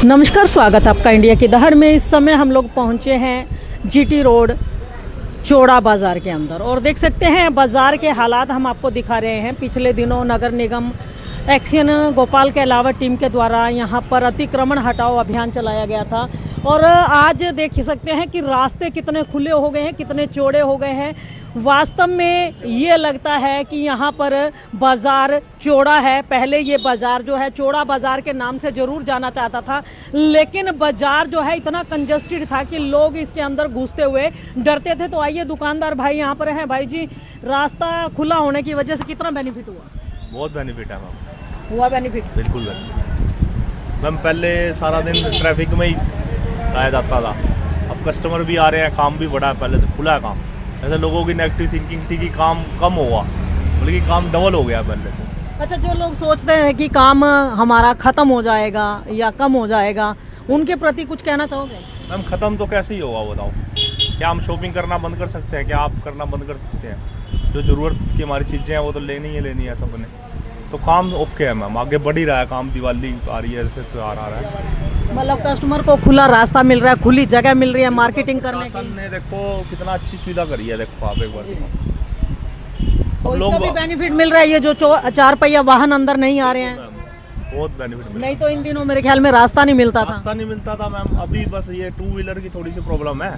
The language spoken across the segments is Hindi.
नमस्कार, स्वागत है आपका इंडिया की दहाड़ में। इस समय हम लोग पहुंचे हैं जीटी रोड चौड़ा बाज़ार के अंदर और देख सकते हैं बाज़ार के हालात हम आपको दिखा रहे हैं। पिछले दिनों नगर निगम एक्शन गोपाल के अलावा टीम के द्वारा यहां पर अतिक्रमण हटाओ अभियान चलाया गया था और आज देख सकते हैं कि रास्ते कितने खुले हो गए हैं, कितने चौड़े हो गए हैं। वास्तव में ये लगता है कि यहाँ पर बाज़ार चौड़ा है। पहले ये बाज़ार जो है चौड़ा बाज़ार के नाम से ज़रूर जाना चाहता था, लेकिन बाज़ार जो है इतना कंजस्टेड था कि लोग इसके अंदर घुसते हुए डरते थे। तो आइए दुकानदार भाई यहाँ पर हैं। भाई जी, रास्ता खुला होने की वजह से कितना बेनिफिट हुआ? बहुत बेनिफिट है मैम। हुआ बेनिफिट? बिल्कुल बेनिफिट मैम। पहले सारा दिन ट्रैफिक में ही आया जाता था, अब कस्टमर भी आ रहे हैं, काम भी बढ़ा है, पहले से खुला है काम। ऐसे लोगों की नेगेटिव थिंकिंग थी कि काम कम हुआ, बल्कि काम डबल हो गया पहले से। अच्छा, जो लोग सोचते हैं कि काम हमारा ख़त्म हो जाएगा या कम हो जाएगा, उनके प्रति कुछ कहना चाहोगे? मैम ख़त्म तो कैसे ही होगा बताओ? क्या हम शॉपिंग करना बंद कर सकते हैं? क्या आप करना बंद कर सकते हैं? जो ज़रूरत की हमारी चीज़ें हैं वो तो लेनी है सबने। तो काम ओके है मैम, आगे बढ़ ही रहा है काम। दिवाली आ रही है, ऐसे त्योहार आ रहा है, मतलब कस्टमर को खुला रास्ता मिल रहा है, खुली जगह मिल रही है मार्केटिंग करने की। ने देखो कितना अच्छी सुविधा करी है, देखो आप एक बार। तो इसका भी बेनिफिट मिल रहा है, ये जो 4 पहिया वाहन अंदर नहीं आ रहे हैं। बहुत बेनिफिट। नहीं तो इन दिनों मेरे ख्याल में रास्ता नहीं मिलता था मैम। अभी बस ये 2 व्हीलर की थोड़ी सी प्रॉब्लम है,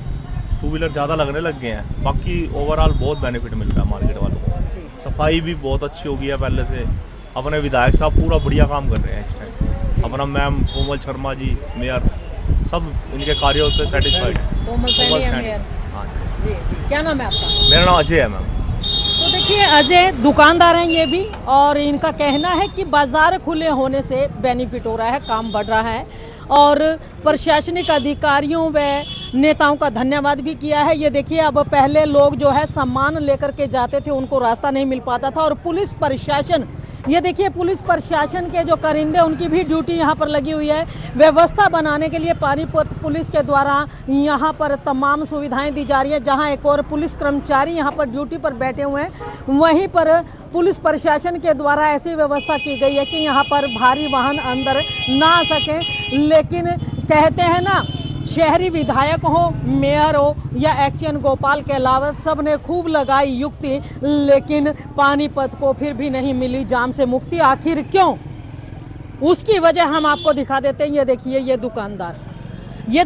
2 व्हीलर ज़्यादा लगने लग गए हैं। बाकी ओवरऑल बहुत बेनिफिट मिल रहा है मार्केट वालों को। सफाई भी बहुत अच्छी हो गई है पहले से। अपने विधायक साहब पूरा बढ़िया काम कर रहे हैं इस टाइम। अपना मैम कोमल शर्मा जी मेयर, सब इनके कार्यों से सेटिस्फाइड है। कोमल मेयर। हाँ जी। क्या नाम है आपका? मेरा नाम अजय है मैम। तो देखिए, अजय दुकानदार हैं ये भी, और इनका कहना है कि बाज़ार खुले होने से बेनिफिट हो रहा है, काम बढ़ रहा है। और प्रशासनिक अधिकारियों व नेताओं का धन्यवाद भी किया है। ये देखिए, अब पहले लोग जो है सामान लेकर के जाते थे, उनको रास्ता नहीं मिल पाता था। और पुलिस प्रशासन, ये देखिए पुलिस प्रशासन के जो करिंदे, उनकी भी ड्यूटी यहाँ पर लगी हुई है। व्यवस्था बनाने के लिए पानीपत पुलिस के द्वारा यहाँ पर तमाम सुविधाएं दी जा रही है। जहाँ एक और पुलिस कर्मचारी यहाँ पर ड्यूटी पर बैठे हुए हैं, वहीं पर पुलिस प्रशासन के द्वारा ऐसी व्यवस्था की गई है कि यहाँ पर भारी वाहन अंदर ना आ सकें। लेकिन कहते हैं ना, शहरी विधायक हो, मेयर हो या एक्शन गोपाल के अलावा सब ने खूब लगाई युक्ति, लेकिन पानीपत को फिर भी नहीं मिली जाम से मुक्ति। आखिर क्यों? उसकी वजह हम आपको दिखा देते हैं। ये देखिए, ये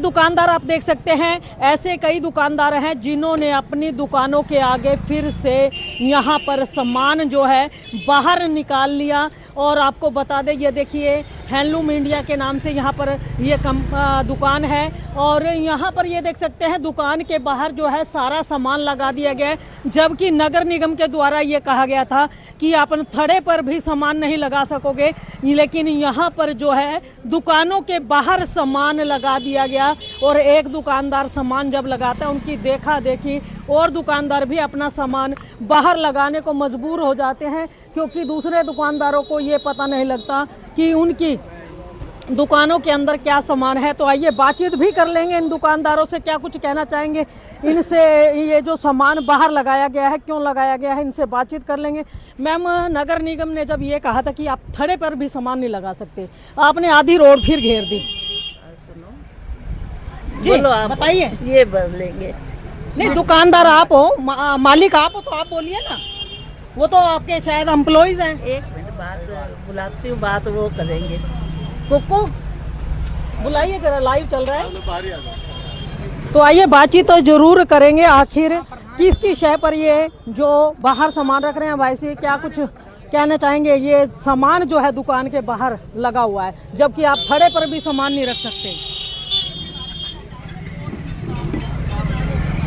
दुकानदार आप देख सकते हैं। ऐसे कई दुकानदार हैं जिन्होंने अपनी दुकानों के आगे फिर से यहाँ पर सामान जो है बाहर निकाल लिया। और आपको बता दें, ये देखिए हैंडलूम इंडिया के नाम से यहाँ पर ये दुकान है। और यहाँ पर ये देख सकते हैं दुकान के बाहर जो है सारा सामान लगा दिया गया है, जबकि नगर निगम के द्वारा ये कहा गया था कि आप थड़े पर भी सामान नहीं लगा सकोगे, लेकिन यहाँ पर जो है दुकानों के बाहर सामान लगा दिया गया। और एक दुकानदार सामान जब लगाता है, उनकी देखा देखी और दुकानदार भी अपना सामान बाहर लगाने को मजबूर हो जाते हैं, क्योंकि दूसरे दुकानदारों को ये पता नहीं लगता कि उनकी दुकानों के अंदर क्या सामान है। तो आइए बातचीत भी कर लेंगे इन दुकानदारों से, क्या कुछ कहना चाहेंगे इनसे। ये जो सामान बाहर लगाया गया है, क्यों लगाया गया है, इनसे बातचीत कर लेंगे। मैम, नगर निगम ने जब ये कहा था कि आप थड़े पर भी सामान नहीं लगा सकते, आपने आधी रोड फिर घेर दी। जी बताइए। ये बदलेंगे? नहीं, दुकानदार आप हो, मालिक आप हो, तो आप बोलिए ना। वो तो आपके शायद एम्प्लॉइज हैं। एक मिनट बात बुलाती हूँ, बात वो करेंगे। को बुलाइए जरा, लाइव चल रहा है। तो आइए बातचीत तो जरूर करेंगे। आखिर किसकी शय पर ये जो बाहर सामान रख रहे हैं, वैसे क्या कुछ कहना चाहेंगे? ये सामान जो है दुकान के बाहर लगा हुआ है, जबकि आप थड़े पर भी सामान नहीं रख सकते।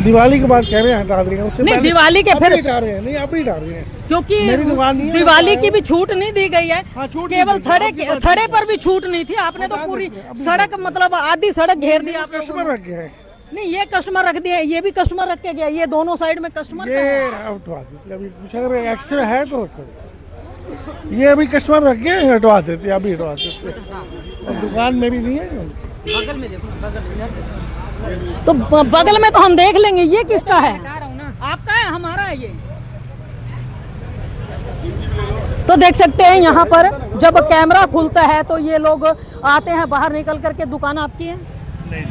दिवाली के बाद कह रहे हैं हटा देंगे, उससे नहीं, दिवाली के फिर हटा रहे हैं। नहीं, आप ही हटा रहे हैं, क्योंकि मेरी दुकान नहीं है। दिवाली की भी छूट नहीं दी गई है। हाँ, छूट केवल नहीं थड़े पर भी छूट नहीं थी। आपने तो पूरी सड़क, मतलब आधी सड़क घेर दी। आप कस्टमर रख गए हैं। नहीं, ये कस्टमर रख दिए, ये भी कस्टमर रख के गया, ये दोनों साइड में कस्टमर ये हटवा देते, अभी कुछ अगर एक्स्ट्रा है तो ये अभी कस्टमर रख के हटवा देते, अभी हटवा देते। दुकान मेरी नहीं है। बगल में देखो, तो बगल में तो हम देख लेंगे। ये किसका है? आपका है? हमारा है ये। तो देख सकते हैं यहाँ पर जब कैमरा खुलता है तो ये लोग आते हैं, बाहर निकल करके दुकान आपकी है? नहीं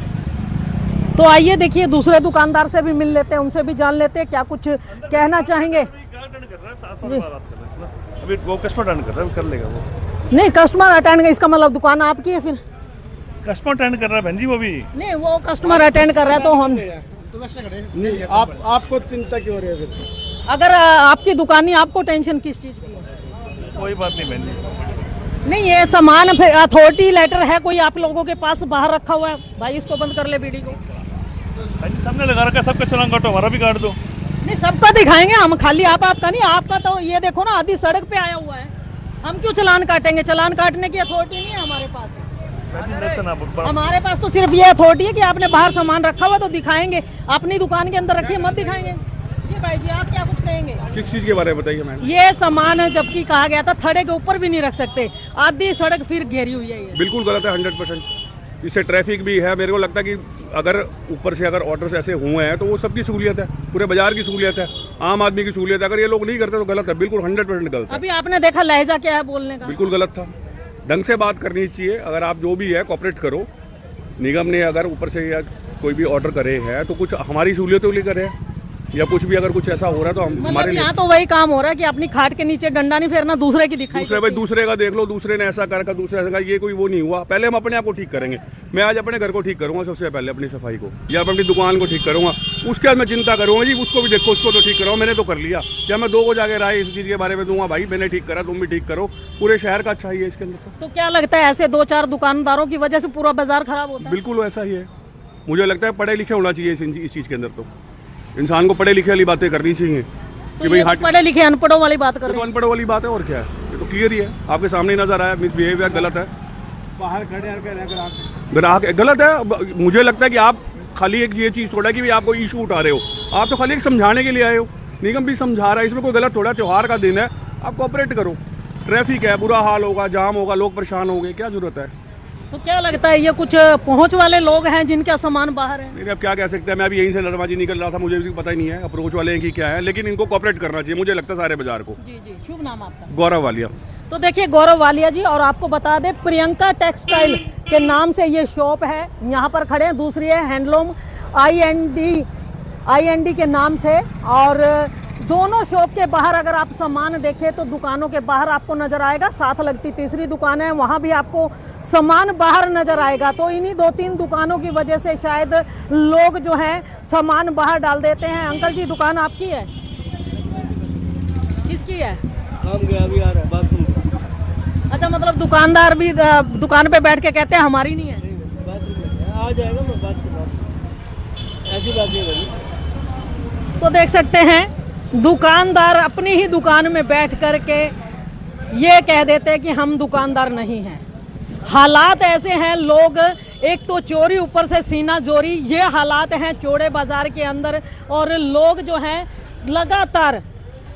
तो आइए देखिए दूसरे दुकानदार से भी मिल लेते हैं, उनसे भी जान लेते हैं क्या कुछ कहना चाहेंगे। अभी वो कस्टमर अटेंड कर रहा है, कर लेगा वो। नहीं, कस्टमर अटेंड, इसका मतलब दुकान आपकी है फिर? कस्टमर अटेंड कर रहा है बहन जी वो भी। नहीं, वो कस्टमर अटेंड कर रहा है तो हम नहीं, आपको चिंता क्यों हो रही है फिर? अगर आपकी दुकान ही, आपको टेंशन किस चीज़ की है? कोई बात नहीं बहन जी। नहीं, ये सामान अथॉरिटी लेटर है कोई आप लोगों के पास बाहर रखा हुआ है? भाई इसको बंद कर ले वीडियो को। बहन जी सामने लगा रखा है, सबका चलान काटो, हमारा भी काट दो। नहीं, सबका दिखाएंगे हम, खाली आपका नहीं। आपका तो ये देखो ना, आधी सड़क पे आया हुआ है, हम क्यों चलान काटेंगे? चलान काटने की अथॉरिटी नहीं है हमारे पास। हमारे पास तो सिर्फ ये अथॉरिटी है कि आपने बाहर सामान रखा हुआ तो दिखाएंगे, अपनी दुकान के अंदर रखिए मत दिखाएंगे। जी भाई जी, आप क्या कुछ कहेंगे? किस चीज़ के बारे में बताइए मैम? ये सामान है, जबकि कहा गया था थड़े के ऊपर भी नहीं रख सकते, आधी सड़क फिर घेरी हुई है ये। बिल्कुल गलत है 100%। इससे ट्रैफिक भी है। मेरे को लगता है कि अगर ऊपर से अगर ऑर्डर्स ऐसे हुए हैं तो वो सबकी सहूलियत है, पूरे बाजार की सहूलियत है, आम आदमी की सहूलियत है। अगर ये लोग नहीं करते तो गलत है, बिल्कुल 100% गलत है। अभी आपने देखा लहजा क्या है बोलने का? बिल्कुल गलत था। ढंग से बात करनी चाहिए। अगर आप जो भी है कॉपरेट करो। निगम ने अगर ऊपर से या कोई भी ऑर्डर करे है तो कुछ हमारी सहूलियत के लिए करे, या कुछ भी अगर कुछ ऐसा हो रहा है तो हम हमारे मतलब लिए। यहाँ तो वही काम हो रहा है कि अपनी खाट के नीचे डंडा नहीं फेरना, दूसरे की दिखाई दूसरे भाई दूसरे का देख लो, दूसरे ने ऐसा कर, दूसरे ऐसा कर, ये कोई वो नहीं हुआ। पहले हम अपने आप को ठीक करेंगे। मैं आज अपने घर को ठीक करूंगा सबसे पहले, अपनी सफाई को, या अपनी दुकान को ठीक करूंगा। उसके बाद मैं चिंता करूंगा जी उसको भी देखो, उसको तो ठीक कराओ। मैंने तो कर लिया, या मैं 2 को जाके राय इस चीज़ के बारे में दूंगा, भाई मैंने ठीक करा, तुम भी ठीक करो। पूरे शहर का अच्छा ही है इसके अंदर। तो क्या लगता है ऐसे 2-4 दुकानदारों की वजह से पूरा बाजार खराब होता है? बिल्कुल ऐसा ही है। मुझे लगता है पढ़े लिखे होना चाहिए इस चीज़ के अंदर। तो इंसान को पढ़े लिखे वाली बातें करनी चाहिए तो कि भाई हाँ, पढ़े लिखे अनपढ़ों वाली बात कर ये रहे तो हैं। अनपढ़ वाली बात है और क्या है। ये तो क्लियर ही है, आपके सामने ही नजर आया। मिसबिहेवियर गलत है, बाहर खड़े हैं ग्राहक गलत है। मुझे लगता है कि आप खाली एक ये चीज़ थोड़ा कि भाई आप कोई इशू उठा रहे हो, आप तो खाली एक समझाने के लिए आए हो। निगम भी समझा रहा है, इसमें कोई गलत थोड़ा। त्यौहार का दिन है, आप कोऑपरेट करो। ट्रैफिक है, बुरा हाल होगा, जाम होगा, लोग परेशान होंगे, क्या जरूरत है? तो क्या लगता है ये कुछ पहुंच वाले लोग हैं जिनका सामान बाहर है? नहीं, अब क्या कह सकते हैं। मैं अभी यहीं से नरमाजी निकल रहा था, मुझे भी पता ही नहीं है अप्रोच वाले हैं कि क्या है, लेकिन इनको कोऑपरेट करना चाहिए मुझे लगता है सारे बाजार को। जी जी, शुभ नाम आपका? गौरव वालिया। तो देखिए गौरव वालिया जी, और आपको बता दें प्रियंका टेक्सटाइल के नाम से ये शॉप है, यहाँ पर खड़े हैं। दूसरी है हैंडलूम IND के नाम से। और दोनों शॉप के बाहर अगर आप सामान देखें तो दुकानों के बाहर आपको नज़र आएगा, साथ लगती तीसरी दुकान है वहाँ भी आपको सामान बाहर नज़र आएगा। तो इन्हीं 2-3 दुकानों की वजह से शायद लोग जो हैं सामान बाहर डाल देते हैं। अंकल जी, दुकान आपकी है? किसकी है? काम गया अभी आ रहा है, बात सुन। अच्छा, मतलब दुकानदार भी दुकान पे बैठ के कहते हैं हमारी नहीं है? आ जाएगा, मैं बात कर, ऐसी बात नहीं बनी। तो देख सकते हैं दुकानदार अपनी ही दुकान में बैठ कर के ये कह देते हैं कि हम दुकानदार नहीं हैं। हालात ऐसे हैं, लोग एक तो चोरी, ऊपर से सीना जोरी, ये हालात हैं चौड़े बाजार के अंदर। और लोग जो हैं लगातार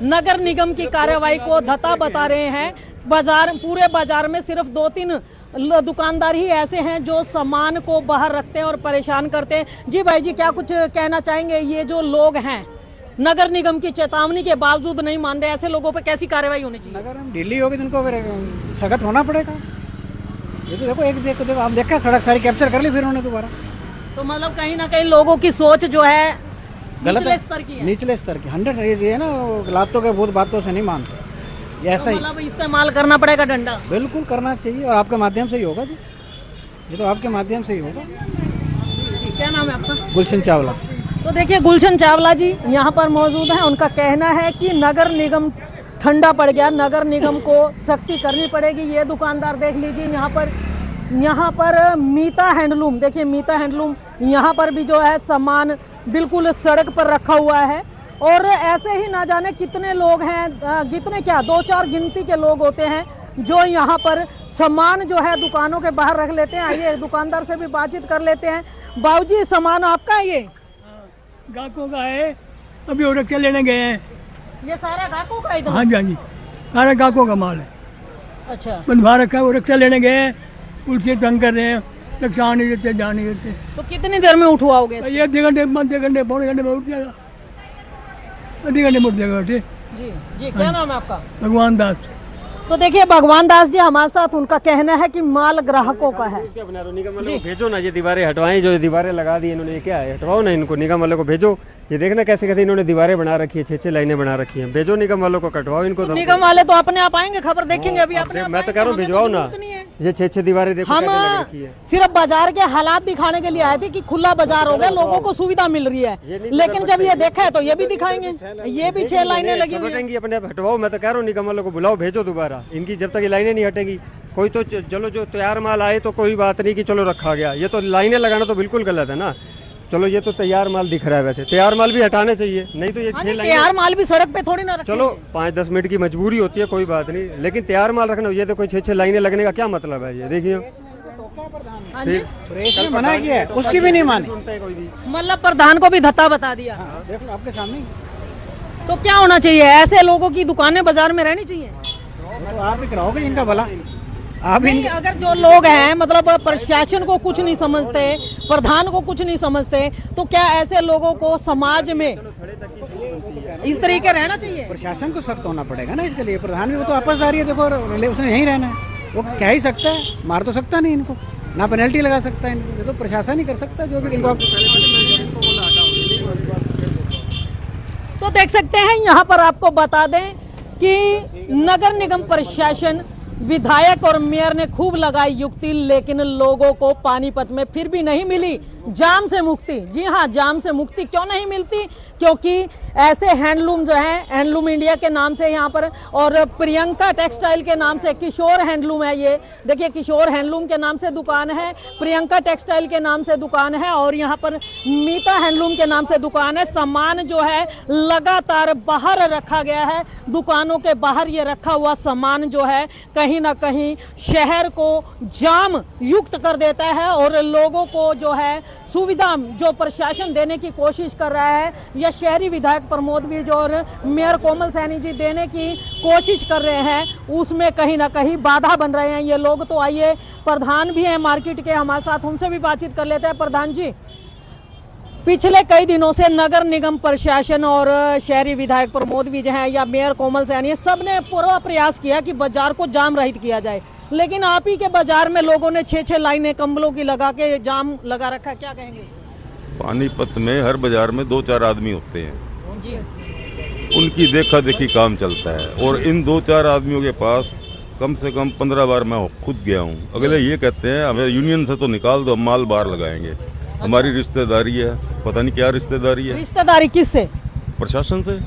नगर निगम की कार्रवाई को धता बता रहे हैं। पूरे बाजार में सिर्फ 2-3 दुकानदार ही ऐसे हैं जो सामान को बाहर रखते हैं और परेशान करते हैं। जी भाई जी, क्या कुछ कहना चाहेंगे? ये जो लोग हैं नगर निगम की चेतावनी के बावजूद नहीं मान रहे, ऐसे लोगों पे कैसी कार्रवाई होनी चाहिए? अगर हम ढीली होगी तो इनको फिर सख्त होना पड़ेगा। ये तो देखो हम देखा सड़क सारी कैप्चर कर ली फिर उन्होंने दोबारा। तो मतलब कहीं ना कहीं लोगों की सोच जो है गलत निचले है, स्तर की है। निचले स्तर की 100 ये है ना, लातों के बहुत बातों से नहीं मानते। ये ऐसा ही मतलब इस्तेमाल करना पड़ेगा डंडा। बिल्कुल करना चाहिए, और आपके माध्यम से ही होगा जी। ये तो आपके माध्यम से ही होगा। जी, क्या नाम है आपका? गुलशन चावला। तो देखिए गुलशन चावला जी यहाँ पर मौजूद हैं। उनका कहना है कि नगर निगम ठंडा पड़ गया, नगर निगम को सख्ती करनी पड़ेगी। ये दुकानदार देख लीजिए, यहाँ पर मीता हैंडलूम, देखिए मीता हैंडलूम, यहाँ पर भी जो है सामान बिल्कुल सड़क पर रखा हुआ है। और ऐसे ही ना जाने कितने लोग हैं, कितने क्या 2-4 गिनती के लोग होते हैं जो यहाँ पर सामान जो है दुकानों के बाहर रख लेते हैं। आइए दुकानदार से भी बातचीत कर लेते हैं। बाबूजी, सामान आपका है? ये गाहकों का है, अभी और रिक्शा लेने गए हैं। ये सारा गाहकों का इधर? हाँ जी, हाँ जी, सारा गाहकों का माल है। अच्छा, बंधवा रखा है, वो रिक्शा लेने गए हैं, पुलिस तंग कर रहे हैं, रिक्शा आने देते, जाने देते। तो कितनी देर में उठवाओगे? तो 1-2 घंटे, 1 घंटे, पौने घंटे में उठ जाएगा, आधे घंटे में उठ जाएगा। ठीक जी जी, क्या नाम है आपका? भगवान दास। तो देखिए भगवान दास जी हमारे साथ, उनका कहना है कि माल ग्राहकों का है। क्या बना रहे हो? निगम वालों को भेजो ना, ये दीवारें हटवाएं, जो ये दीवारें लगा दी इन्होंने, ये क्या है? हटवाओ ना इनको, निगम वालों को भेजो। ये देखना कैसे कैसे इन्होंने दीवारें बना रखी है, 6-6 लाइनें बना रखी हैं। भेजो निगम वालों को, कटवाओ इनको। निगम वाले तो अपने आप आएंगे, खबर देखेंगे अभी अपने आप मैं तो आएंगे, कह रहा हूँ हमें तो भिजवाओ ना। जरूरत नहीं है। ये 6-6 दीवारें देखो कैसे लग हम रखी है। सिर्फ बाजार के हालात दिखाने के लिए आए थे कि खुला बाजार हो गया, लोगों को सुविधा मिल रही है, लेकिन जब ये देखा है तो ये भी दिखाएंगे। ये भी 6 लाइनें लगी हुई हैं। हटेंगी अपने आप, हटवाओ। मैं तो कह रहा हूँ निगम वालों को बुलाओ, भेजो दोबारा। इनकी जब तक ये लाइनें नहीं हटेंगी, कोई तो चलो जो तैयार माल आए तो कोई बात नहीं कि चलो रखा गया। ये तो लाइनें लगाना तो बिल्कुल गलत है ना। चलो ये तो तैयार माल दिख रहा है, वैसे तैयार माल भी हटाने चाहिए, नहीं तो ये 6 लाइनें। तैयार माल भी सड़क पे थोड़ी ना रखेंगे। चलो 5-10 मिनट की मजबूरी होती है, कोई बात नहीं, लेकिन तैयार माल रखना। ये तो कोई 6-6 लाइनें लगने का क्या मतलब है? ये देखिए हाँ जी, सुरेश ने मना किया है, उसकी भी नहीं मानी। सुनता है कोई भी। मतलब प्रधान को भी धत्ता बता दिया। देख लो आपके सामने। तो क्या होना चाहिए? ऐसे लोगों की दुकानें बाजार में रहनी चाहिए? तो आप ही कराओगे इनका भला? आप नहीं, अगर जो लोग हैं मतलब प्रशासन को कुछ नहीं समझते, प्रधान को कुछ नहीं समझते, तो क्या ऐसे लोगों को समाज में इस तरीके रहना चाहिए? प्रशासन को सख्त होना पड़ेगा ना इसके लिए। प्रधान भी वो तो आपसदारी है, देखो उसने यहीं रहना है, वो कह ही सकता है, मार तो सकता नहीं इनको, ना पेनल्टी लगा सकता है इनको। ये तो प्रशासन ही कर सकता है जो भी इनको। तो देख सकते हैं यहाँ पर आपको बता दें कि नगर निगम प्रशासन, विधायक और मेयर ने खूब लगाई युक्ति, लेकिन लोगों को पानीपत में फिर भी नहीं मिली जाम से मुक्ति। जी हाँ, जाम से मुक्ति क्यों नहीं मिलती? क्योंकि ऐसे हैंडलूम जो है, हैंडलूम इंडिया के नाम से यहाँ पर, और प्रियंका टेक्सटाइल के नाम से, किशोर हैंडलूम है ये, देखिए किशोर हैंडलूम के नाम से दुकान है, प्रियंका टेक्सटाइल के नाम से दुकान है, और यहाँ पर मीता हैंडलूम के नाम से दुकान है। सामान जो है लगातार बाहर रखा गया है, दुकानों के बाहर ये रखा हुआ सामान जो है कहीं ना कहीं शहर को जाम युक्त कर देता है, और लोगों को जो है सुविधा जो प्रशासन देने की कोशिश कर रहा है, या शहरी विधायक प्रमोद विज और मेयर कोमल सैनी जी देने की कोशिश कर रहे हैं, उसमें कहीं ना कहीं बाधा बन रहे हैं ये लोग। तो आइए, प्रधान भी हैं मार्केट के हमारे साथ, उनसे भी बातचीत कर लेते हैं। प्रधान जी, पिछले कई दिनों से नगर निगम प्रशासन और शहरी विधायक प्रमोद विज हैं या मेयर कोमल सैनी, सब ने पूरा प्रयास किया कि बाजार को जाम रहित किया जाए, लेकिन आप ही के बाजार में लोगों ने 6-6 लाइनें कंबलों की लगा के जाम लगा रखा है, क्या कहेंगे? पानीपत में हर बाजार में 2-4 आदमी होते हैं जी, उनकी देखा देखी काम चलता है, और इन 2-4 आदमियों के पास कम से कम 15 बार मैं खुद गया हूँ। अगले ये कहते हैं हमें यूनियन से तो निकाल दो, हम माल बाहर लगाएंगे। हमारी रिश्तेदारी है, पता नहीं क्या रिश्तेदारी है। रिश्तेदारी किससे? प्रशासन से।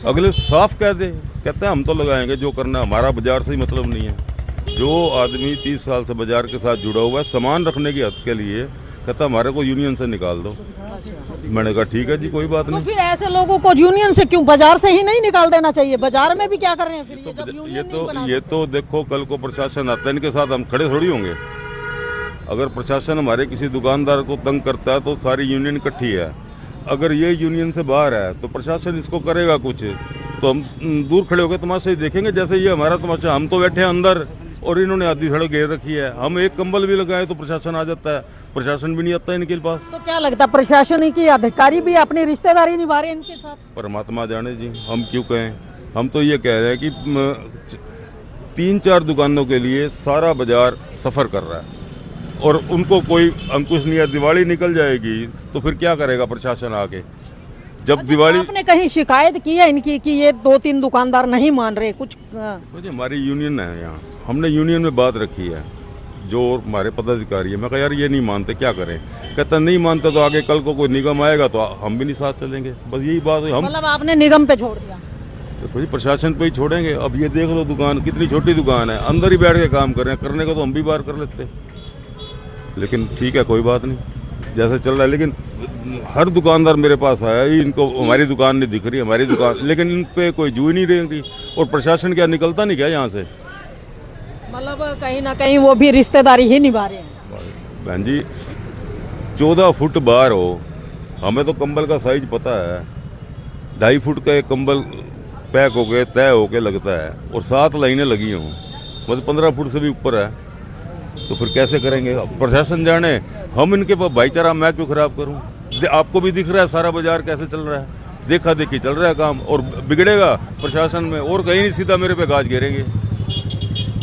अगले साफ कह दे, कहते हैं हम तो लगाएंगे जो करना, हमारा बाजार से ही मतलब नहीं है। जो आदमी 30 साल से बाजार के साथ जुड़ा हुआ है, सामान रखने की हद के लिए, कहता हमारे को यूनियन से निकाल दो। मैंने कहा ठीक है जी, कोई बात तो नहीं। फिर ऐसे लोगों को यूनियन से क्यों, बाजार से ही नहीं निकाल देना चाहिए? बाजार में भी क्या कर रहे हैं फिर ये, जब यूनियन नहीं बना ये तो देखो, कल को प्रशासन आता है, इनके साथ हम खड़े थोड़ी होंगे। अगर प्रशासन हमारे किसी दुकानदार को तंग करता है तो सारी यूनियन इकट्ठी है। अगर ये यूनियन से बाहर है तो प्रशासन इसको करेगा कुछ, तो हम दूर खड़े होकर तमाशा ही देखेंगे। जैसे ये हमारा तमाशा, हम तो बैठे हैं अंदर और इन्होंने आधी सड़क घेर रखी है। हम एक कंबल भी लगाए तो प्रशासन आ जाता है, प्रशासन भी नहीं आता इनके पास। तो क्या लगता है प्रशासन की अधिकारी भी अपनी रिश्तेदारी निभा रहे हैं इनके साथ? परमात्मा जाने जी, हम क्यों कहें। हम तो ये कह रहे हैं कि 3-4 दुकानों के लिए सारा बाजार सफ़र कर रहा है और उनको कोई अंकुश नहीं है। दिवाली निकल जाएगी तो फिर क्या करेगा प्रशासन आके? जब दिवाली, आपने कहीं शिकायत की है इनकी कि ये 2-3 दुकानदार नहीं मान रहे कुछ? हमारी यूनियन है यहाँ, हमने यूनियन में बात रखी है, जो हमारे पदाधिकारी है। मैं कहा यार ये नहीं मानते, क्या करें? कहता नहीं मानते तो आगे कल को कोई निगम आएगा तो हम भी नहीं साथ चलेंगे। बस यही बात है। हम मतलब आपने निगम पे छोड़ दिया? तो प्रशासन पे ही छोड़ेंगे। अब ये देख लो, दुकान कितनी छोटी दुकान है, अंदर ही बैठ के काम कर रहे हैं। करने को तो हम भी बाहर कर लेते, लेकिन ठीक है, कोई बात नहीं, जैसे चल रहा है। लेकिन हर दुकानदार मेरे पास आया, इनको हमारी दुकान नहीं दिख रही, हमारी दुकान, लेकिन इन पे कोई जू ही नहीं रहेगी। और प्रशासन क्या निकलता नहीं क्या यहाँ से? मतलब कहीं ना कहीं वो भी रिश्तेदारी ही निभा रहे हैं। बहन जी, 14 फुट बाहर हो, हमें तो कंबल का साइज पता है, 2.5 फुट का एक कंबल पैक हो गए, तय हो के लगता है, और 7 लाइनें लगी हों, मतलब 15 फुट से भी ऊपर है, तो फिर कैसे करेंगे? प्रशासन जाने, हम इनके पास भाईचारा मैं क्यों खराब करूं? आपको भी दिख रहा है सारा बाजार कैसे चल रहा है, देखा देखी चल रहा है काम, और बिगड़ेगा प्रशासन में और कहीं नहीं, सीधा मेरे पे गाज घेरेंगे।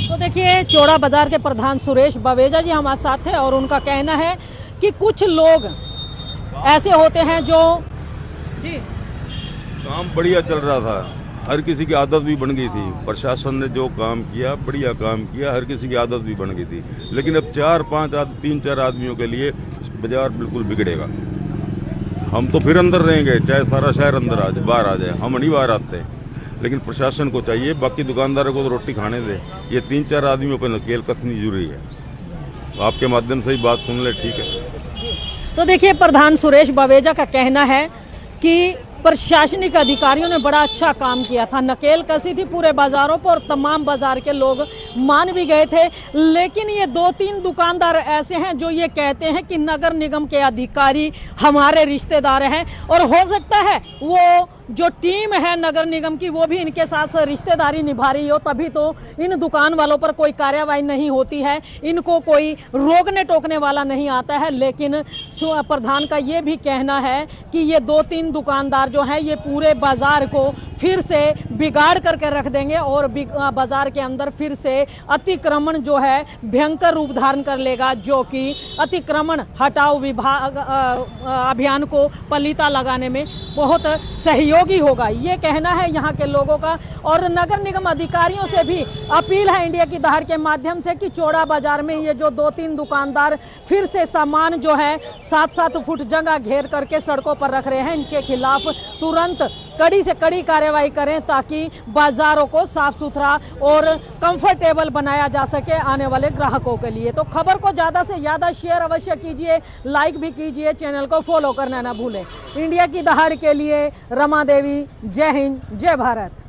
तो देखिए चौड़ा बाजार के प्रधान सुरेश बवेजा जी हमारे साथ हैं और उनका कहना है कि कुछ लोग ऐसे होते हैं जो जी काम बढ़िया चल रहा था, हर किसी की आदत भी बन गई थी। प्रशासन ने जो काम किया बढ़िया काम किया, हर किसी की आदत भी बन गई थी। लेकिन अब 3-4 आदमियों के लिए बाजार बिल्कुल बिगड़ेगा। हम तो फिर अंदर रहेंगे, चाहे सारा शहर अंदर आ जाए, बाहर आ जाए, हम नहीं बाहर आते। लेकिन प्रशासन को चाहिए, बाकी दुकानदारों को तो रोटी खाने दे। ये 3-4 आदमियों पर नकेल कसनी जरूरी है। तो आपके माध्यम से ही बात सुन ले, ठीक है। तो देखिए प्रधान सुरेश बवेजा का कहना है कि प्रशासनिक अधिकारियों ने बड़ा अच्छा काम किया था, नकेल कसी थी पूरे बाज़ारों पर और तमाम बाज़ार के लोग मान भी गए थे। लेकिन ये 2-3 दुकानदार ऐसे हैं जो ये कहते हैं कि नगर निगम के अधिकारी हमारे रिश्तेदार हैं और हो सकता है वो जो टीम है नगर निगम की वो भी इनके साथ रिश्तेदारी निभा रही हो, तभी तो इन दुकान वालों पर कोई कार्रवाई नहीं होती है, इनको कोई रोकने टोकने वाला नहीं आता है। लेकिन प्रधान का ये भी कहना है कि ये 2-3 दुकानदार जो हैं ये पूरे बाज़ार को फिर से बिगाड़ करके रख देंगे और बाज़ार के अंदर फिर से अतिक्रमण जो है भयंकर रूप धारण कर लेगा, जो कि अतिक्रमण हटाओ विभाग अभियान को पलीता लगाने में बहुत सहयोगी होगा, ये कहना है यहाँ के लोगों का। और नगर निगम अधिकारियों से भी अपील है इंडिया की दहाड़ के माध्यम से कि चौड़ा बाजार में ये जो 2-3 दुकानदार फिर से सामान जो है 7-7 फुट जगह घेर करके सड़कों पर रख रहे हैं, इनके खिलाफ तुरंत कड़ी से कड़ी कार्रवाई करें ताकि बाजारों को साफ सुथरा और कंफर्टेबल बनाया जा सके आने वाले ग्राहकों के लिए। तो खबर को ज़्यादा से ज़्यादा शेयर अवश्य कीजिए, लाइक भी कीजिए, चैनल को फॉलो करना ना भूलें। इंडिया की दहाड़ के लिए रमा देवी, जय हिंद, जय भारत।